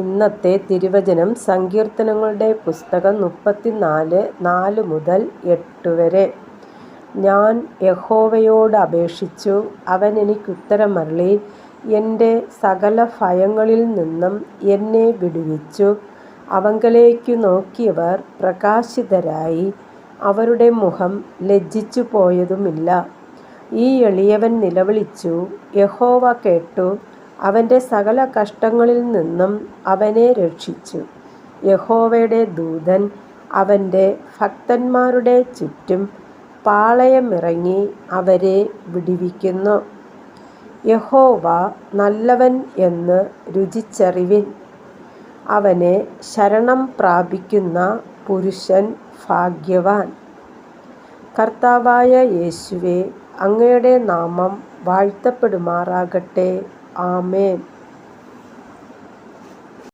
ഇന്നത്തെ തിരുവചനം സങ്കീർത്തനങ്ങളുടെ പുസ്തകം 34:4 മുതൽ 8 വരെ. ഞാൻ യഹോവയോട് അപേക്ഷിച്ചു, അവൻ എനിക്കുത്തരമരുളി. എൻ്റെ സകല ഭയങ്ങളിൽ നിന്നും എന്നെ വിടുവിച്ചു. അവങ്കലേക്കു നോക്കിയവർ പ്രകാശിതരായി, അവരുടെ മുഖം ലജ്ജിച്ചു പോയതുമില്ല. ഈ എളിയവൻ നിലവിളിച്ചു, യഹോവ കേട്ടു. അവൻ്റെ സകല കഷ്ടങ്ങളിൽ നിന്നും അവനെ രക്ഷിച്ചു. യഹോവയുടെ ദൂതൻ അവൻ്റെ ഭക്തന്മാരുടെ ചുറ്റും പാളയമിറങ്ങി അവരെ വിടുവിക്കുന്നു. യഹോവ നല്ലവൻ എന്ന് രുചിച്ചറിവിൻ. അവനെ ശരണം പ്രാപിക്കുന്ന പുരുഷൻ ഭാഗ്യവാൻ. കർത്താവായ യേശുവേ, അങ്ങയുടെ നാമം വാഴ്ത്തപ്പെടുമാറാകട്ടെ. ആമേൻ.